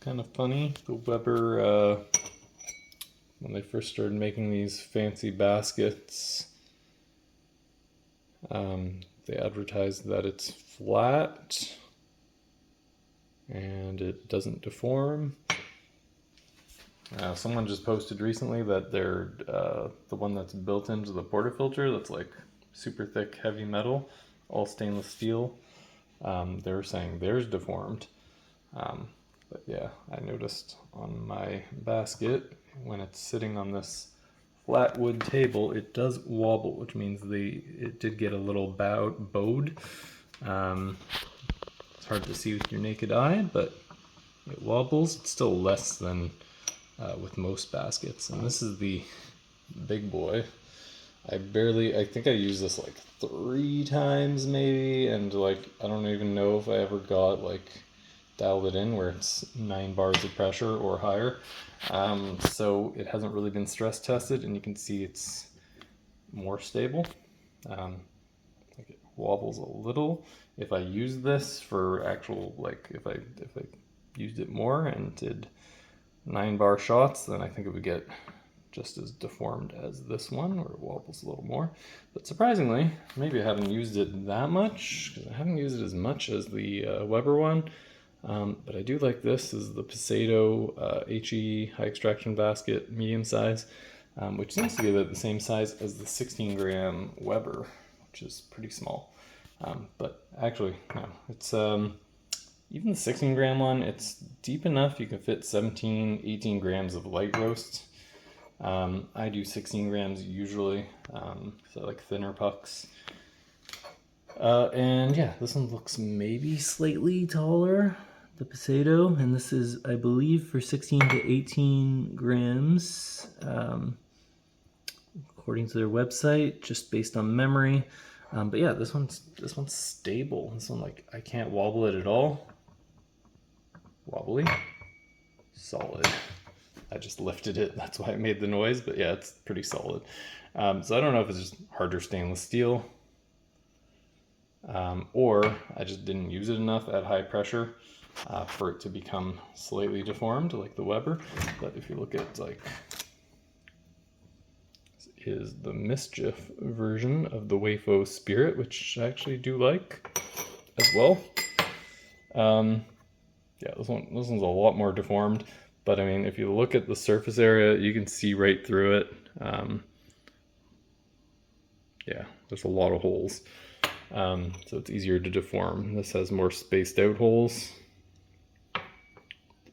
kind of funny. The Weber, when they first started making these fancy baskets, they advertised that it's flat and it doesn't deform. Someone just posted recently that they're the one that's built into the portafilter, that's like super thick, heavy metal, all stainless steel. They were saying theirs deformed. But yeah, I noticed on my basket, when it's sitting on this flat wood table, it does wobble, which means it did get a little bowed. It's hard to see with your naked eye, but it wobbles. It's still less than with most baskets. And this is the big boy. I think I used this like 3 times maybe, and like I don't even know if I ever got dialed it in where it's 9 bars of pressure or higher. So it hasn't really been stress tested, and you can see it's more stable. Like it wobbles a little. If I use this for actual, if I used it more and did 9 bar shots, then I think it would get just as deformed as this one, where it wobbles a little more. But surprisingly, maybe I haven't used it that much, because I haven't used it as much as the Weber one. But I do like this. This is the Pasado HE high extraction basket, medium size, which seems to be about the same size as the 16 gram Weber, which is pretty small. But actually, no, it's even the 16 gram one, it's deep enough you can fit 17, 18 grams of light roast. I do 16 grams usually, so like thinner pucks. And yeah, this one looks maybe slightly taller, the Pasado, and this is, I believe, for 16 to 18 grams, according to their website, just based on memory. But yeah, this one's stable. This one, like, I can't wobble it at all. Wobbly, solid. I just lifted it, that's why it made the noise, but yeah, it's pretty solid. So I don't know if it's just harder stainless steel, or I just didn't use it enough at high pressure for it to become slightly deformed like the Weber. But if you look at this is the Mischief version of the Wafo Spirit, which I actually do like as well. Yeah, this one's a lot more deformed, but I mean, if you look at the surface area, you can see right through it. Yeah, there's a lot of holes. So it's easier to deform. This has more spaced out holes. The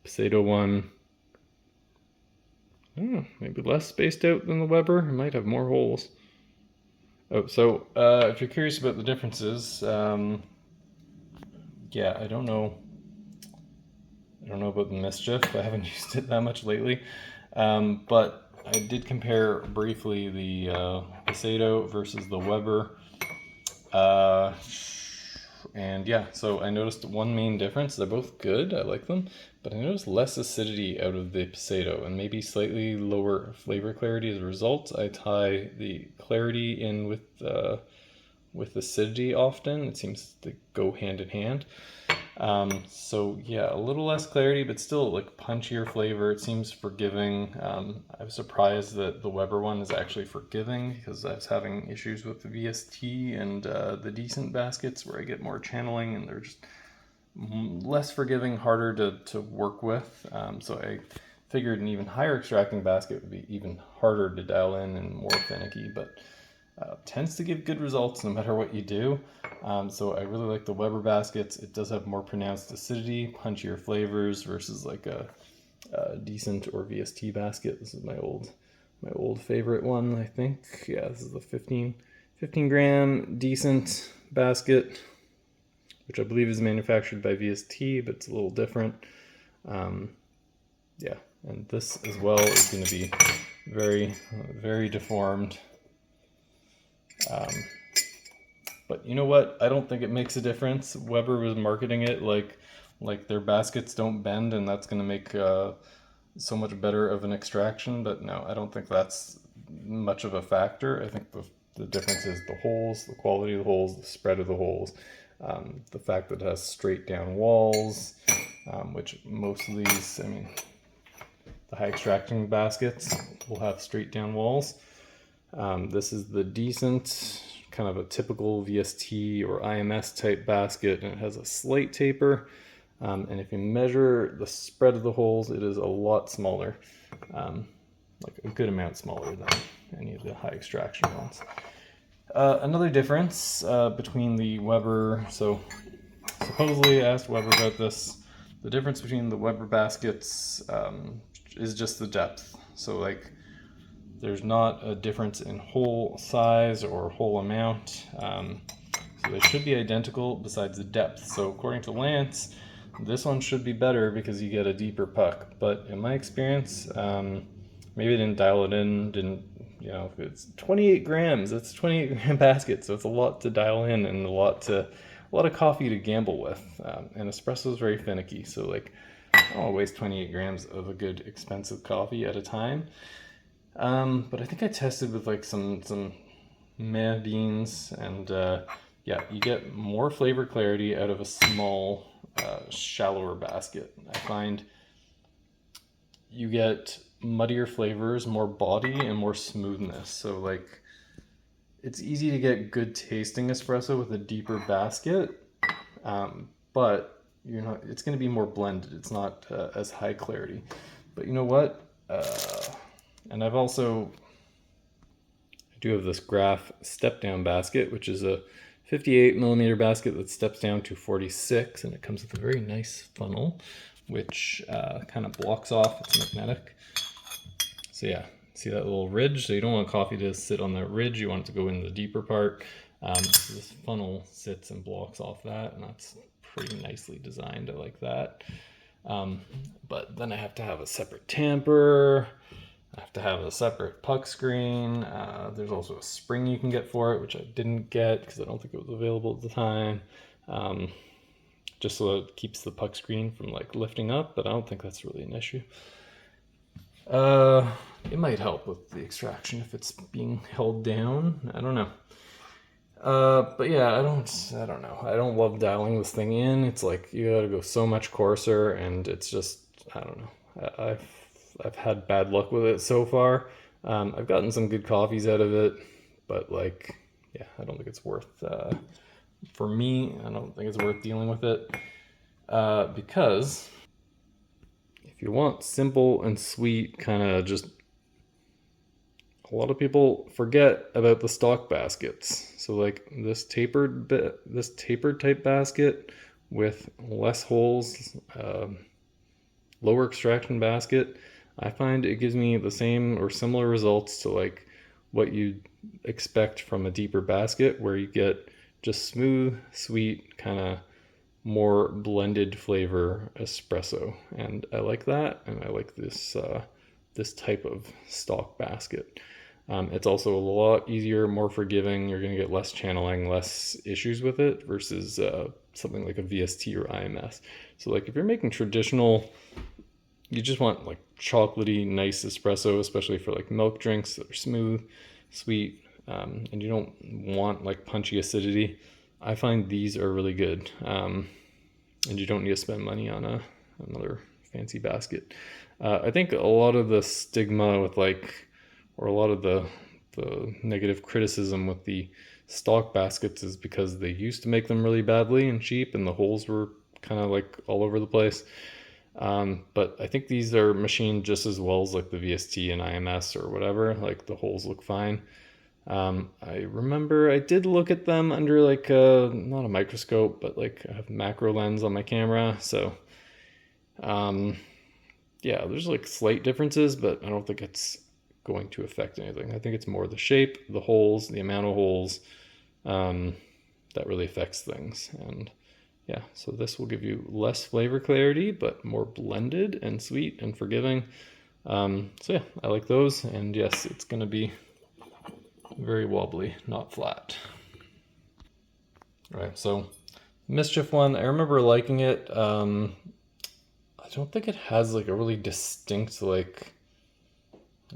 Pasado one, I don't know, maybe less spaced out than the Weber. It might have more holes. Oh, so if you're curious about the differences, yeah, I don't know about the Mischief. I haven't used it that much lately, but I did compare briefly the Pasado versus the Weber. And yeah, so I noticed one main difference. They're both good, I like them, but I noticed less acidity out of the Pasado and maybe slightly lower flavor clarity as a result. I tie the clarity in with acidity often. It seems to go hand in hand. So yeah, a little less clarity, but still like punchier flavor. It seems forgiving. I was surprised that the Weber one is actually forgiving, because I was having issues with the VST and the decent baskets where I get more channeling and they're just less forgiving, harder to work with. So I figured an even higher extracting basket would be even harder to dial in and more finicky, but tends to give good results no matter what you do. So I really like the Weber baskets. It does have more pronounced acidity, punchier flavors versus like a decent or VST basket. This is my old favorite one, I think. Yeah, this is the 15 gram decent basket, which I believe is manufactured by VST, but it's a little different. Yeah, and this as well is going to be very, very deformed. But you know what? I don't think it makes a difference. Weber was marketing it like their baskets don't bend, and that's going to make so much better of an extraction. But no, I don't think that's much of a factor. I think the difference is the holes, the quality of the holes, the spread of the holes, the fact that it has straight down walls, which most of these, I mean, the high extracting baskets will have straight down walls. This is the decent, kind of a typical VST or IMS type basket, and it has a slight taper. And if you measure the spread of the holes, it is a lot smaller, like a good amount smaller than any of the high extraction ones. Another difference between the Weber, so supposedly I asked Weber about this, the difference between the Weber baskets is just the depth. So like there's not a difference in hole size or hole amount. So they should be identical besides the depth. So according to Lance, this one should be better because you get a deeper puck. But in my experience, maybe I didn't dial it in, you know, if it's 28 grams, it's a 28 gram basket. So it's a lot to dial in and a lot of coffee to gamble with. And espresso is very finicky. So like, I don't want to waste 28 grams of a good expensive coffee at a time. But I think I tested with like some meh beans, and yeah, you get more flavor clarity out of a small, shallower basket. I find you get muddier flavors, more body, and more smoothness. So like, it's easy to get good tasting espresso with a deeper basket, but you're not. It's going to be more blended. It's not as high clarity. But you know what? And I do have this Graph step down basket, which is a 58 millimeter basket that steps down to 46, and it comes with a very nice funnel, which kind of blocks off. It's magnetic. So yeah, see that little ridge? So you don't want coffee to sit on that ridge. You want it to go in the deeper part. So this funnel sits and blocks off that, and that's pretty nicely designed. I like that. But then I have to have a separate tamper. I have to have a separate puck screen. There's also a spring you can get for it, which I didn't get because I don't think it was available at the time. Just so it keeps the puck screen from like lifting up, but I don't think that's really an issue. It might help with the extraction if it's being held down. I don't know. But yeah, I don't know. I don't love dialing this thing in. It's like you gotta go so much coarser, and it's just, I don't know. I've had bad luck with it so far. I've gotten some good coffees out of it, but like, yeah, I don't think it's worth, for me, I don't think it's worth dealing with it. Because if you want simple and sweet, kind of just, a lot of people forget about the stock baskets. So like this tapered type basket with less holes, lower extraction basket, I find it gives me the same or similar results to like what you'd expect from a deeper basket, where you get just smooth, sweet, kind of more blended flavor espresso. And I like that, and I like this this type of stock basket. It's also a lot easier, more forgiving. You're going to get less channeling, less issues with it versus something like a VST or IMS. So like if you're making traditional, you just want like chocolatey, nice espresso, especially for like milk drinks that are smooth, sweet, and you don't want like punchy acidity. I find these are really good, and you don't need to spend money on another fancy basket. I think a lot of the stigma with like, or a lot of the negative criticism with the stock baskets is because they used to make them really badly and cheap, and the holes were kind of like all over the place. But I think these are machined just as well as like the VST and IMS or whatever. Like the holes look fine. I remember I did look at them under like not a microscope, but like I have macro lens on my camera. So yeah, there's like slight differences, but I don't think it's going to affect anything. I think it's more the shape, the holes, the amount of holes, that really affects things. And yeah, so this will give you less flavor clarity, but more blended and sweet and forgiving. So yeah, I like those. And yes, it's going to be very wobbly, not flat. All right, so Mischief one, I remember liking it. I don't think it has like a really distinct, like,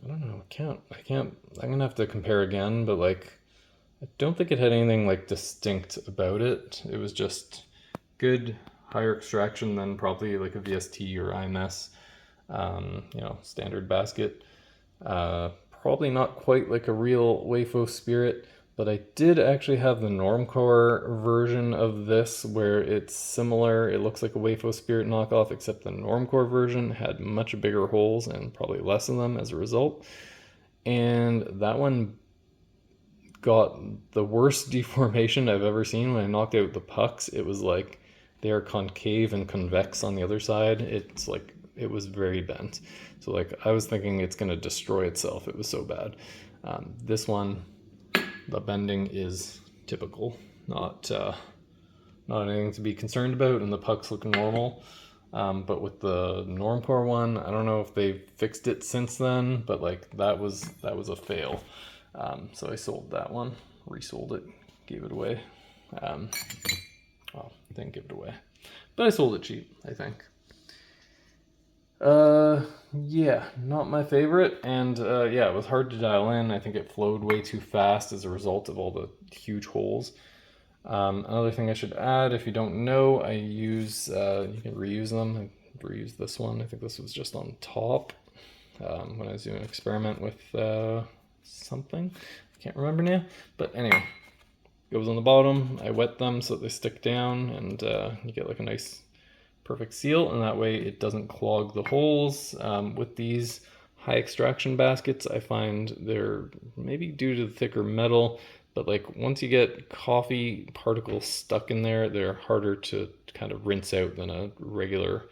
I don't know, I'm gonna have to compare again, but like, I don't think it had anything like distinct about it. It was just good higher extraction than probably like a VST or IMS, you know, standard basket. Probably not quite like a real Wafo spirit, but I did actually have the Normcore version of this where it's similar. It looks like a Wafo spirit knockoff, except the Normcore version had much bigger holes and probably less of them as a result. And that one got the worst deformation I've ever seen. When I knocked out the pucks, it was like they're concave and convex on the other side. It's like it was very bent. So like I was thinking it's going to destroy itself. It was so bad. This one, the bending is typical, not anything to be concerned about, and the pucks look normal. But with the Normcore one, I don't know if they've fixed it since then, but like that was a fail. So I sold that one, resold it, gave it away. Well, didn't give it away, but I sold it cheap, I think. Yeah, not my favorite, and yeah, it was hard to dial in. I think it flowed way too fast as a result of all the huge holes. Another thing I should add, if you don't know, I use, you can reuse them. I reused this one. I think this was just on top when I was doing an experiment with something. I can't remember now. But anyway, it goes on the bottom. I wet them so that they stick down, and you get like a nice perfect seal, and that way it doesn't clog the holes. With these high extraction baskets, I find they're maybe due to the thicker metal, but like once you get coffee particles stuck in there, they're harder to kind of rinse out than a regular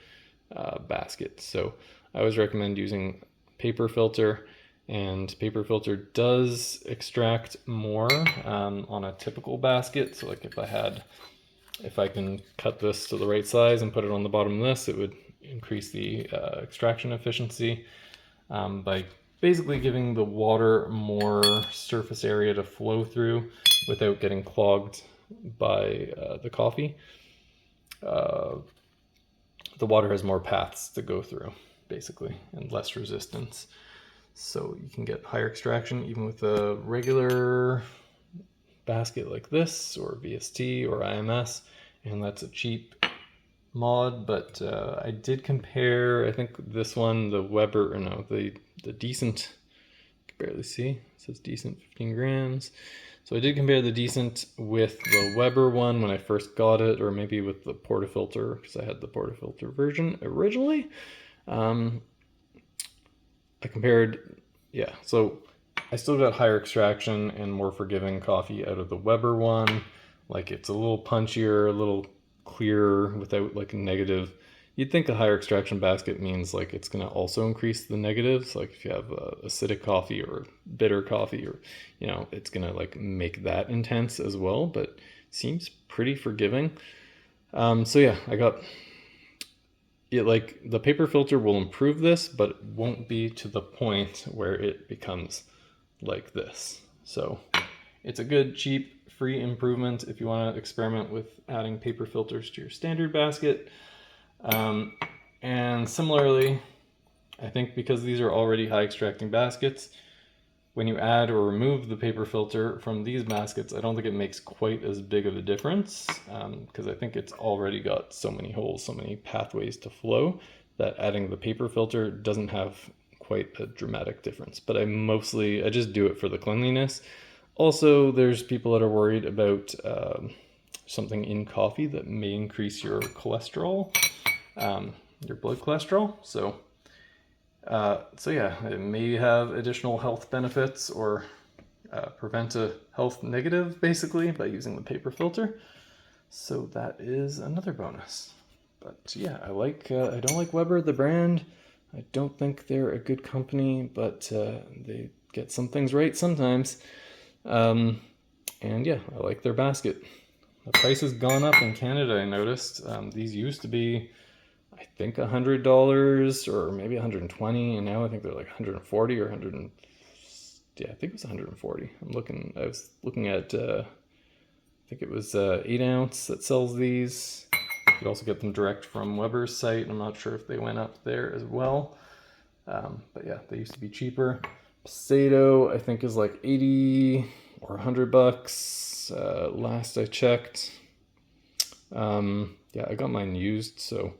basket. So I always recommend using paper filter, and paper filter does extract more on a typical basket. So like if I can cut this to the right size and put it on the bottom of this, it would increase the extraction efficiency by basically giving the water more surface area to flow through without getting clogged by the coffee. The water has more paths to go through, basically, and less resistance. So you can get higher extraction even with a regular basket like this, or VST or IMS, and that's a cheap mod. But I did compare, I think this one, the Weber, or no, the decent, I can barely see, it says decent 15 grams. So I did compare the decent with the Weber one when I first got it, or maybe with the portafilter, because I had the portafilter version originally. I compared, yeah, so I still got higher extraction and more forgiving coffee out of the Weber one. Like it's a little punchier, a little clearer without like a negative. You'd think a higher extraction basket means like it's going to also increase the negatives. Like if you have acidic coffee or bitter coffee, or, you know, it's going to like make that intense as well, but seems pretty forgiving. So yeah, I got it. Like the paper filter will improve this, but it won't be to the point where it becomes like this. So it's a good, cheap, free improvement if you want to experiment with adding paper filters to your standard basket. And similarly, I think because these are already high extracting baskets, when you add or remove the paper filter from these baskets, I don't think it makes quite as big of a difference, because I think it's already got so many holes, so many pathways to flow, that adding the paper filter doesn't have quite a dramatic difference. But I just do it for the cleanliness. Also, there's people that are worried about something in coffee that may increase your cholesterol, your blood cholesterol. So yeah, it may have additional health benefits, or prevent a health negative, basically, by using the paper filter. So that is another bonus. But yeah, I don't like Weber, the brand. I don't think they're a good company, but they get some things right sometimes. And yeah, I like their basket. The price has gone up in Canada, I noticed. These used to be, I think, $100 or maybe $120, and now I think they're like $140 or 100. Yeah, I think it was $140. I was looking at, I think it was 8 ounce that sells these. You could also get them direct from Weber's site. I'm not sure if they went up there as well. But yeah, they used to be cheaper. Pasado, I think, is like 80 or $100 last I checked. Yeah, yeah, I got mine used, so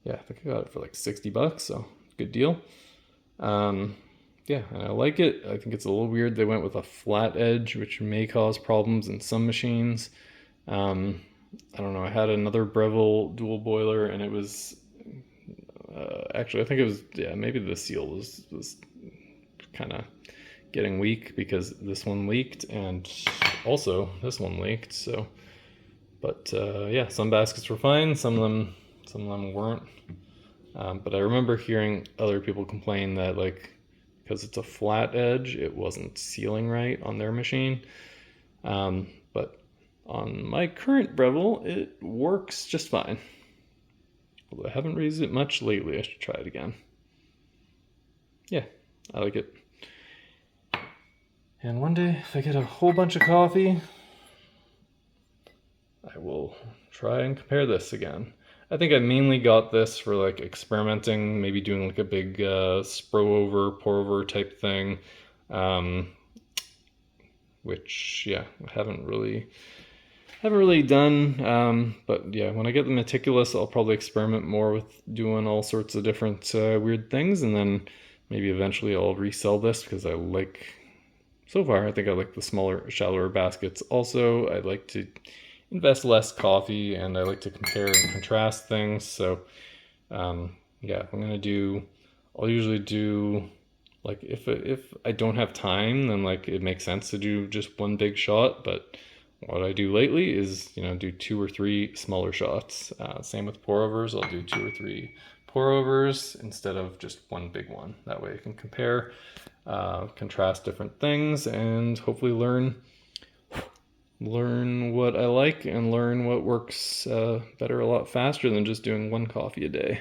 yeah, I think I got it for like $60, so good deal. Yeah, and I like it. I think it's a little weird they went with a flat edge, which may cause problems in some machines. I don't know, I had another Breville dual boiler, and it was, actually, I think it was, yeah, maybe the seal was kind of getting weak because this one leaked, and also this one leaked, so, but yeah, some baskets were fine, some of them weren't. But I remember hearing other people complain that, like, because it's a flat edge, it wasn't sealing right on their machine. But on my current Breville, it works just fine. Although I haven't raised it much lately, I should try it again. Yeah, I like it. And one day, if I get a whole bunch of coffee, I will try and compare this again. I think I mainly got this for like experimenting, maybe doing like a big spro over, pour over type thing, which, yeah, I haven't really done. But yeah, when I get the meticulous, I'll probably experiment more with doing all sorts of different weird things, and then maybe eventually I'll resell this because I like, so far, I think I like the smaller, shallower baskets. Also, I like to invest less coffee, and I like to compare and contrast things. So yeah, I'm gonna do, I'll usually do, like, if I don't have time, then like it makes sense to do just one big shot. But what I do lately is, you know, do 2 or 3 smaller shots. Same with pour overs. I'll do 2 or 3 pour overs instead of just one big one. That way I can compare, contrast different things, and hopefully learn what I like and learn what works better a lot faster than just doing one coffee a day.